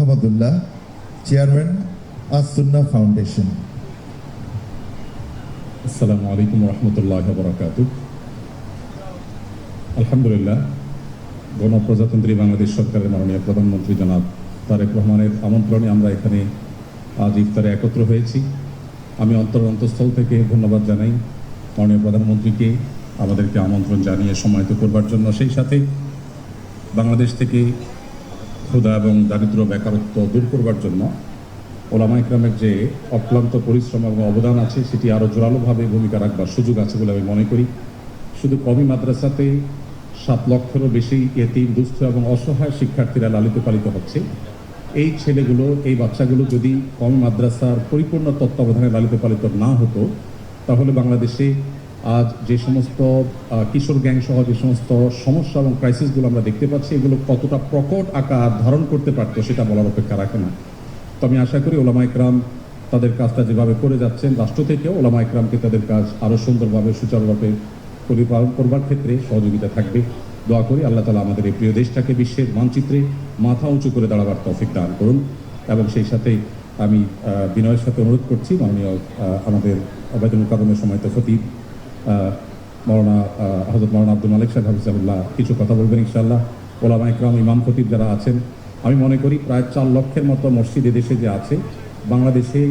Mohammadullah, chairman As Sunnah foundation. আসসালামু আলাইকুম রহমতুল্লাহ বরকাতুহ। আলহামদুলিল্লাহ, গণপ্রজাতন্ত্রী বাংলাদেশ সরকারের মাননীয় প্রধানমন্ত্রী জনাব তারেক রহমানের আমন্ত্রণে আমরা এখানে আজ ইফতারে একত্র হয়েছি। আমি অন্তঃস্থল থেকে ধন্যবাদ জানাই মাননীয় প্রধানমন্ত্রীকে আমাদেরকে আমন্ত্রণ জানিয়ে সমাহিত করবার জন্য। সেই সাথে বাংলাদেশ থেকে ক্ষুধা এবং দারিদ্র্য বেকারত্ব দূর করবার জন্য ওলামা ইকরামের যে অক্লান্ত পরিশ্রম এবং অবদান আছে সেটি আরও জোরালোভাবে ভূমিকা রাখবার সুযোগ আছে বলে আমি মনে করি। শুধু কওমি মাদ্রাসাতে 7 লক্ষেরও বেশি এতিম, দুস্থ এবং অসহায় শিক্ষার্থীরা লালিত পালিত হচ্ছে। এই ছেলেগুলো, এই বাচ্চাগুলো যদি কওমি মাদ্রাসার পরিপূর্ণ তত্ত্বাবধানে লালিত পালিত না হতো, তাহলে বাংলাদেশে আজ যে সমস্ত কিশোর গ্যাং সহ যে সমস্ত সমস্যা এবং ক্রাইসিসগুলো আমরা দেখতে পাচ্ছি, এগুলো কতটা প্রকট আকার ধারণ করতে পারতো সেটা বলার অপেক্ষা রাখে না। তো আমি আশা করি ওলামা ইকরাম তাদের কাজটা যেভাবে করে যাচ্ছেন, রাষ্ট্র থেকেও ওলামা ইকরামকে তাদের কাজ আরও সুন্দরভাবে সুচারুভাবে পরিপালন করবার ক্ষেত্রে সহযোগিতা থাকবে। দোয়া করি আল্লাহ তাআলা আমাদের এই প্রিয় দেশটাকে বিশ্বের মানচিত্রে মাথা উঁচু করে দাঁড়াবার তৌফিক দান করুন। এবং সেই সাথে আমি বিনয়ের সাথে অনুরোধ করছি মাননীয় আমাদের ওবায়দুল কাদেমের সময়ত খতিব হযরত মাওলানা আব্দুল মালিক সাহেব হাফিজাহুল্লাহ কিছু কথা বলবেন ইনশাআল্লাহ। ওলামা ইকরাম, ইমাম খতিব যারা আছেন, আমি মনে করি প্রায় 4 লক্ষের মতো মসজিদ দেশে যে আছে, বাংলাদেশে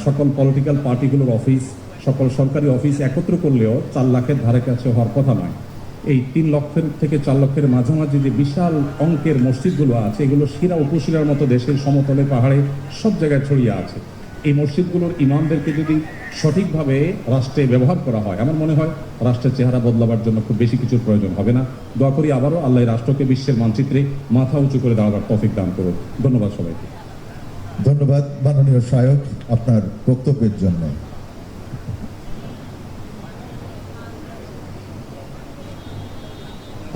সকল পলিটিক্যাল পার্টিগুলোর অফিস, সকল সরকারি অফিস একত্র করলেও 4 লাখের ধারে কাছে হওয়ার কথা নয়। এই 3 লক্ষের থেকে 4 লক্ষের মাঝামাঝি যে বিশাল অঙ্কের মসজিদগুলো আছে, এগুলো শিরা উপশিরার মতো দেশের সমতলে, পাহাড়ে সব জায়গায় ছড়িয়ে আছে। এই মসজিদগুলোর ইমামদেরকে যদি সঠিকভাবে রাষ্ট্রে ব্যবহার করা হয়, আমার মনে হয় রাষ্ট্রের চেহারা বদলাবার জন্য খুব বেশি কিছুর প্রয়োজন হবে না। দোয়া করি আবারও আল্লাহ রাষ্ট্রকে বিশ্বের মানচিত্রে মাথা উঁচু করে দাঁড়াবার তৌফিক দান করুন। ধন্যবাদ সবাইকে। ধন্যবাদ মাননীয় শায়খ আপনার বক্তব্যের জন্য।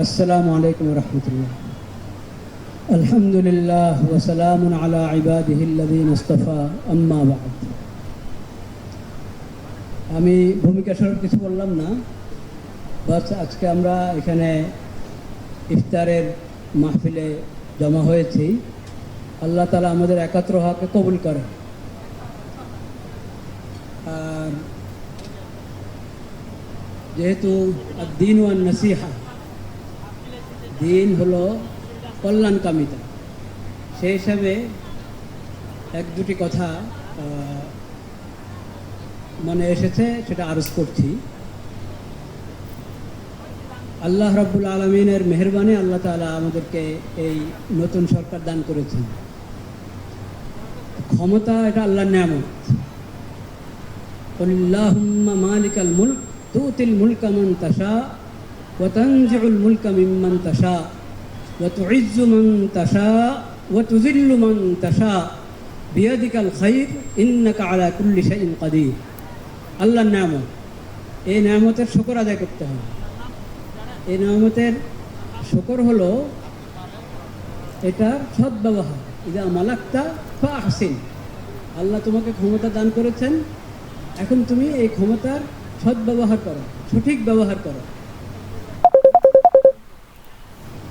আসসালামু আলাইকুম ওয়া রাহমাতুল্লাহ। আলহামদুলিল্লাহ ওয়া সালামুন আলা ইবাদিহিল্লাযীনা ইসতাফা, আম্মা বা'দ। আমি ভূমিকা স্বরূপ কিছু বললাম না, বাস আজকে আমরা এখানে ইফতারের মাহফিলে জমা হয়েছি। আল্লাহ তাআলা আমাদের একাত্র হওয়াকে কবুল করে। আর যেহেতু দ্বীন ওয়ান নসিহা, দিন হলো কল্যাণকামিতা, সেই হিসাবে 1-2টি কথা মনে এসেছে, সেটা আরজ করছি। আল্লাহ রাব্বুল আলামিনের মেহেরবানি, আল্লাহ তাআলা আমাদেরকে এই নতুন সরকার দান করেছেন। ক্ষমতা এটা আল্লাহর নিয়ামত। কুল্লাহুম্মা মালিকাল মুলক তুতিল মুলকা মান তাশা ওয়া তানজিউল মুলকা মিম্মান তাশা ওয়া তুইজ্জু মান তাশা ওয়া তুযিল্লু মান তাশা বিয়াদিকাল খায়র ইন্নাকা আলা কুল্লি শাইইন কাদির। আল্লাহর নিয়ামত, এই নিয়ামতের শুকর আদায় করতে হবে। এই নিয়ামতের শুকর হলো এটার সদ্ব্যবহার। ইযা মালাকতা ফাহসিন। আল্লাহ তোমাকে ক্ষমতা দান করেছেন, এখন তুমি এই ক্ষমতার সদ্ব্যবহার করো, সঠিক ব্যবহার করো।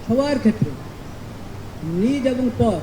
সবার ক্ষেত্রে, নিজ এবং পর